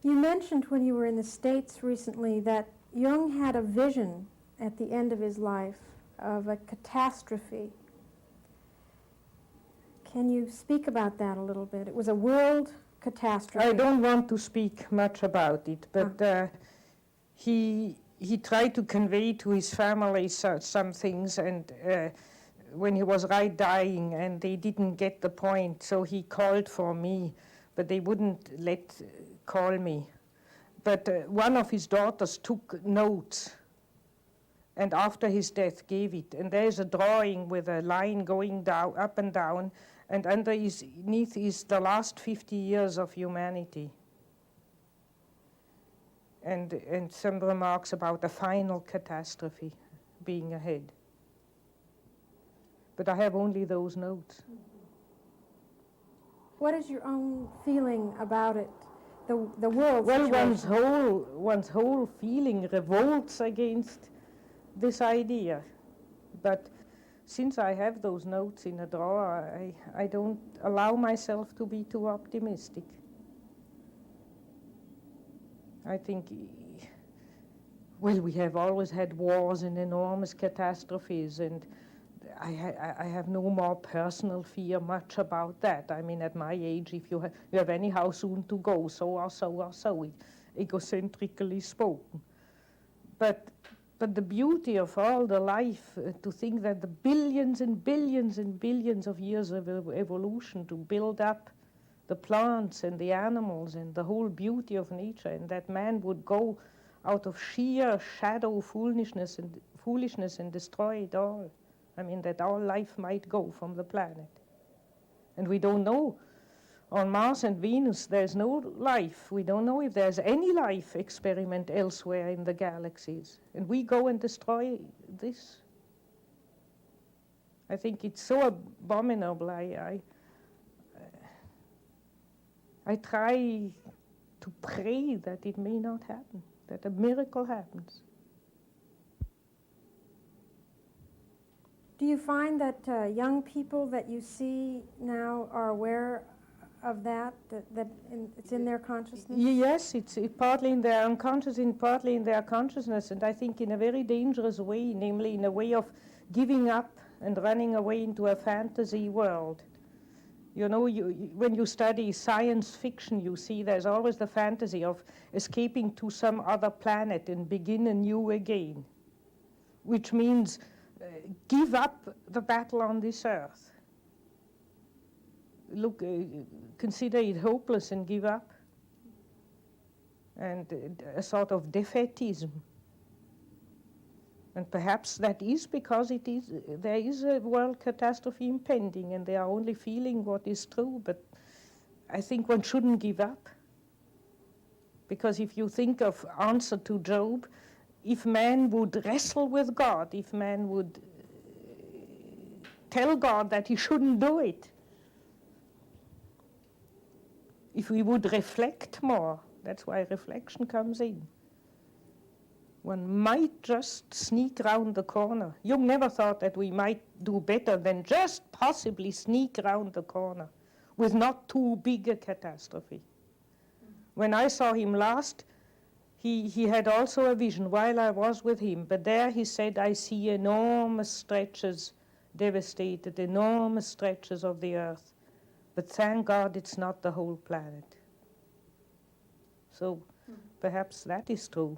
You mentioned when you were in the States recently that Jung had a vision at the end of his life of a catastrophe. Can you speak about that a little bit? It was a world catastrophe. I don't want to speak much about it, but he tried to convey to his family some things, and when he was right dying, and they didn't get the point, so he called for me, but they wouldn't call me. But one of his daughters took notes, and after his death gave it. And there is a drawing with a line going down, up and down, and underneath is the last 50 years of humanity. And some remarks about a final catastrophe being ahead. But I have only those notes. What is your own feeling about it, the world Well, situation? one's whole feeling revolts against this idea. But since I have those notes in a drawer, I don't allow myself to be too optimistic. I think, well, we have always had wars and enormous catastrophes, and I have no more personal fear much about that. I mean, at my age, if you have anyhow soon to go, so or so, egocentrically spoken. But the beauty of all the life, to think that the billions and billions and billions of years of evolution to build up the plants and the animals and the whole beauty of nature, and that man would go out of sheer shadow foolishness and destroy it all. I mean, that all life might go from the planet. And we don't know. On Mars and Venus, there's no life. We don't know if there's any life experiment elsewhere in the galaxies. And we go and destroy this. I think it's so abominable. I try to pray that it may not happen, that a miracle happens. Do you find that young people that you see now are aware of that it's in their consciousness? Yes, it's partly in their unconscious and partly in their consciousness, and I think in a very dangerous way, namely in a way of giving up and running away into a fantasy world. You know, when you study science fiction, you see there's always the fantasy of escaping to some other planet and begin anew again, which means give up the battle on this earth. Look, consider it hopeless and give up. And a sort of defeatism. And perhaps that is because there is a world catastrophe impending and they are only feeling what is true, but I think one shouldn't give up. Because if you think of answer to Job, if man would wrestle with God, if man would tell God that he shouldn't do it, if we would reflect more, that's why reflection comes in. One might just sneak round the corner. Jung never thought that we might do better than just possibly sneak round the corner with not too big a catastrophe. When I saw him last, he had also a vision while I was with him, but there he said, I see enormous stretches devastated, enormous stretches of the earth, but thank God it's not the whole planet. So perhaps that is true.